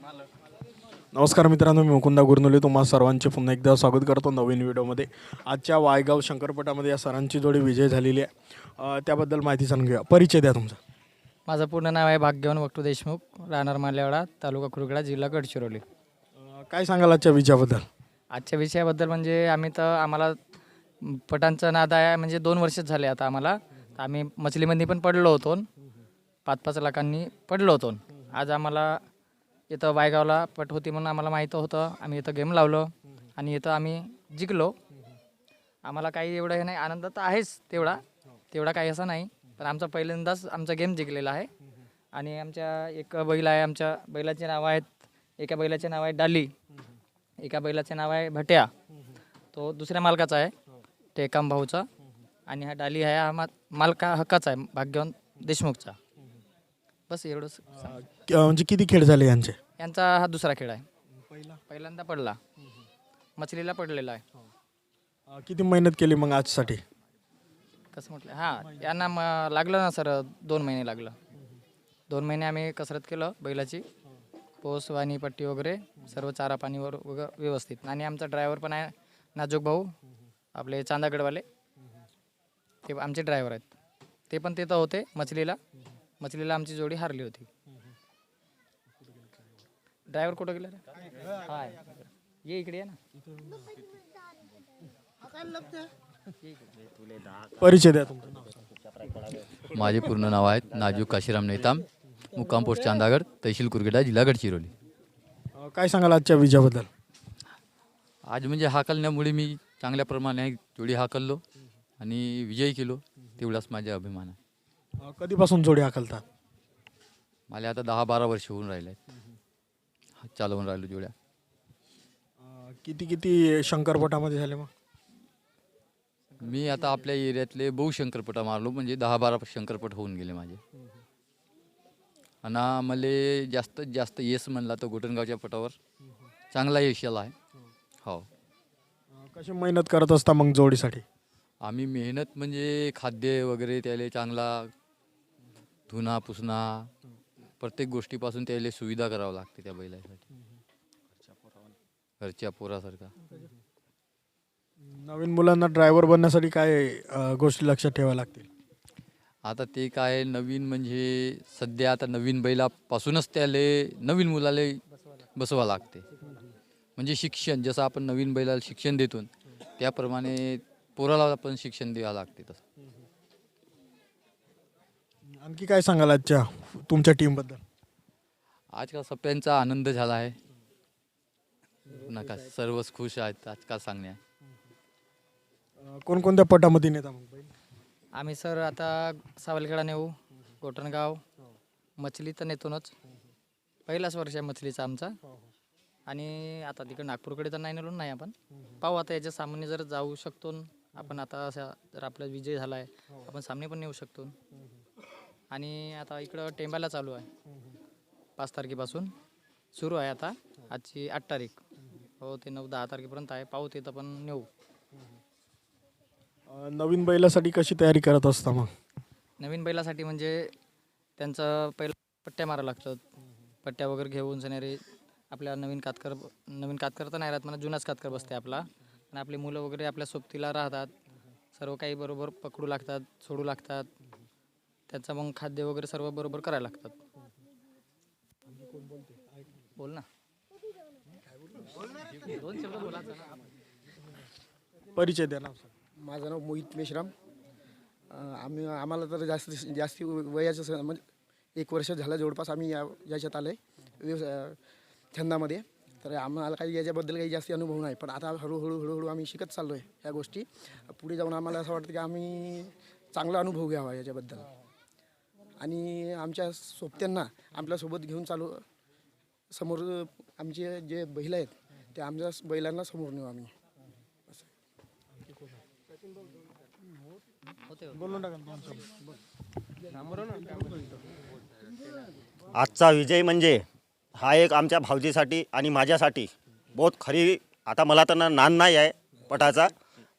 नमस्कार मित्रांनो, मी मुकुंदा गुरनुले तुम्हा सर्वांचे पुन्हा एकदा स्वागत करतो नवीन व्हिडिओमध्ये। आजच्या वायगाव शंकरपटामध्ये या सरांची जोडी विजय झालेली आहे। त्याबद्दल माहिती जाणून घेऊया। परिचय द्या तुमचा। माझं पूर्ण नाव आहे भाग्यवन वक्तू देशमुख, राहणार मालेवाडा, तालुका कुरुगडा, जिल्हा गडचिरोली। काय सांगाल आजच्या विजयाबद्दल? आजच्या विषयाबद्दल म्हणजे आम्हाला पटांचा नाद आहे, म्हणजे 2 वर्षच झाले आता आम्हाला। आम्ही मछलीमध्ये पण पडलो होतो, 5-5 लाखांनी पडलो होतो। आज आम्हाला इथं वायगावला पट होती म्हणून आम्हाला माहीत होतं, आम्ही इथं गेम लावलो आणि इथं आम्ही जिंकलो। आम्हाला काही एवढं हे नाही, आनंद तर आहेच तेवढा काही असं नाही, पण आमचा पहिल्यांदाच आमचा गेम जिंकलेला आहे। आणि आमच्या एक बैल आहे, आमच्या बैलाचे नाव आहेत, एका बैलाचे नाव आहे डाली, एका बैलाचे नाव आहे भट्या, तो दुसऱ्या मालकाचा आहे, टेकाम भाऊचा। आणि हा डाली आहे, हा मालका हक्काचा आहे, भाग्यवंत देशमुखचा। बस एवढंच। म्हणजे किती खेळ झाले यांचे? यांचा हा दुसरा खेळ आहे। पहिल्यांदा पडला, मछलीला पडलेला आहे। किती मेहनत केली मग आजसाठी? कसं म्हटलं, हां यांना लागलं ना सर, 2 महिने लागलं। 2 महिने आम्ही कसरत केलं बैलाची, पोस वाणी पट्टी वगैरे सर्व चारा पाणीवर वगैरे व्यवस्थित। आणि आमचा ड्रायव्हर पण आहे नाजूक भाऊ, आपले चांदागडवाले, ते आमचे ड्रायव्हर आहेत। ते पण तिथं होते मछलीला आमची जोडी हारली होती। ड्रायव्हर कुठं गेला रे? हाय, ये इकडे, ये ना। परिचय द्या तुमचा। माझे पूर्ण नाव आहे नाजूक काशीराम नेताम, मुक्काम पोस्ट चांदागड, तहसील कुरगडा, जिल्हा गडचिरोली। काय सांगाल आजच्या विजयाबद्दल? आज म्हणजे हाकलण्यामुळे मी चांगल्या प्रमाणे जोडी हाकललो आणि विजयी केलो, तेवढाच माझा अभिमान आहे। कधीपासून जोडी हाकलतात? मला आता 10-12 वर्ष होऊन राहिले आहेत, चालवून राहिलो जोड्या। किती शंकरपटामध्ये झाले मग? मी आता आपल्या एरियातले बहु शंकरपटा मारलो, म्हणजे 10-12 शंकरपट होऊन गेले माझे। आणि मला जास्तीत जास्त यश म्हणला तर गोटनगावच्या पटावर चांगला यश आला आहे। हो, कशी मेहनत करत असता मग जोडीसाठी? आम्ही मेहनत म्हणजे खाद्य वगैरे त्याला चांगला धुना पुसना, प्रत्येक गोष्टीपासून त्याला सुविधा करावं लागते त्या बैलासाठी, घरच्या पोरासारखा। नवीन मुलांना ड्रायव्हर बनण्यासाठी काय गोष्टी लक्षात ठेवाव्या लागतील? आता ते काय नवीन म्हणजे सध्या आता नवीन बैलापासूनच त्याला नवीन मुलाला बसवा लागते। म्हणजे शिक्षण जसं आपण नवीन बैलाला शिक्षण देतो त्याप्रमाणे पोराला आपण शिक्षण द्यावं लागते तसं। आणखी काय सांगाल आजच्या तुमच्या टीमबद्दल? आजकाल सगळ्यांचा आनंद झाला आहे, नका सर्वच खुश आहेत आजकाल सांगण्या। कोणकोणत्या पटामध्ये नेता मग बैल? आम्ही सर आता सावलखेडा नेऊ, गोटणगाव, मछली तर नेतोच, पहिलाच वर्ष आहे मछलीचा आमचा। आणि आता तिकडे नागपूरकडे तर नाही नेलो नाही आपण, पाहू आता याच्या सामने जर जाऊ शकतो आपण। आता असा जर आपला विजय झाला आहे, आपण सामने पण नेऊ शकतो। आणि आता इकडं टेंबाला चालू आहे, 5 तारखेपासून सुरू आहे। आता आजची 8 तारीख, हो ते 9-10 तारखेपर्यंत आहे, पाहू तिथं पण नेऊ। नवीन बैलासाठी कशी तयारी करत असता मग? नवीन बैलासाठी म्हणजे त्यांचं पहिलं पट्ट्या मारावं लागतात, पट्ट्या वगैरे घेऊन सनेरी आपल्या नवीन कातकर तर नाही राहत, मला जुनाच कातकर बसते आपला। आणि आपली मुलं वगैरे आपल्या सोबतीला राहतात, सर्व काही बरोबर पकडू लागतात, सोडू लागतात, त्याचं मग खाद्य वगैरे सर्व बरोबर करायला लागतात। बोल ना, 2 शब्द बोलायचं ना। परिचय द्या ना। माझं नाव मोहित मेश्राम। आम्हाला तर जास्ती वयाचं म्हणजे 1 वर्ष झालं जवळपास आम्ही याच्यात आलं आहे छंदामध्ये। तर आम्हाला काही याच्याबद्दल काही जास्ती अनुभव नाही, पण आता हळूहळू आम्ही शिकत चाललो आहे ह्या गोष्टी। पुढे जाऊन आम्हाला असं वाटतं की आम्ही चांगला अनुभव घ्यावा याच्याबद्दल, आणि आमच्या सोबत्यांना आपल्यासोबत घेऊन समोर आमचे जे बैल आहेत ते आमच्या बैलांना समोर नेऊ आम्ही। आजचा विजय म्हणजे हा एक आमच्या भावजीसाठी आणि माझ्यासाठी बहुत खरी, आता मला तर नान नाही आहे पटाचा,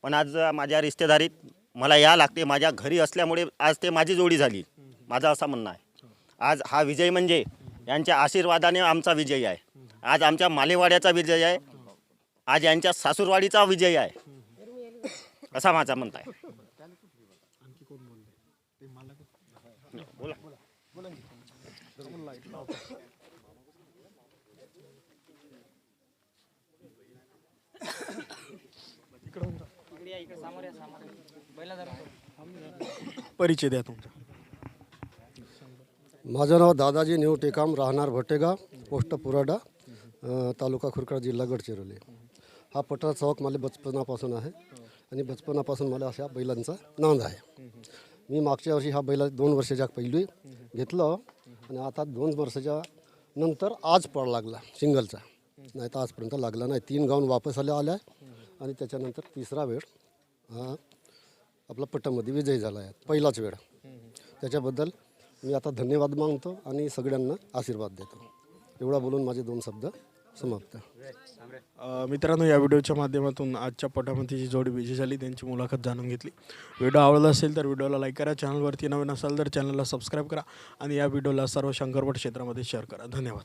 पण आज माझ्या रिश्तेदारीत मला या लागते, माझ्या घरी असल्यामुळे आज ते माझी जोडी झाली, माझं असं म्हणणं आहे। आज हा विजय म्हणजे यांच्या आशीर्वादाने आमचा विजय आहे। आज आमच्या मालेवाड्याचा विजय आहे, आज यांच्या सासूरवाडीचा विजय आहे, असा माझा म्हणत आहे. बोला. परिचय द्या तुमचा. माझं नाव दादाजी नेऊ टेकाम, राहणार भट्टेगाव, पोस्ट पुराडा, तालुका खुरखड, जिल्हा गडचिरोली. हा पठार चौक मला बचपनापासून आहे आणि बचपनापासून मला अशा बैलांचा नांद आहे. मी मागच्या वर्षी हा बैल 2 वर्षाच्या पहिली घेतलं आणि आता 2 वर्षाच्या नंतर आज पड लागला सिंगलचा, नाही तर आजपर्यंत लागला नाही. 3 गाऊन वापस आल्या आणि त्याच्यानंतर 3रा वेळ हा आपला पट्टामध्ये विजयी झाला आहे, पहिलाच वेळ. त्याच्याबद्दल मी आता धन्यवाद मागतो आणि सगळ्यांना आशीर्वाद देतो. एवढा बोलून माझे 2 शब्द समाप्त. मित्रांनो, या व्हिडिओच्या माध्यमातून आजच्या पटामध्ये जी जोडी विजयी झाली त्यांची मुलाखत जाणून घेतली. व्हिडिओ आवडला असेल तर व्हिडिओला लाईक करा, चॅनलवरती नवीन असाल तर चॅनलला सबस्क्राईब करा आणि या व्हिडिओला सर्व शंकरपट क्षेत्रामध्ये शेअर करा. धन्यवाद.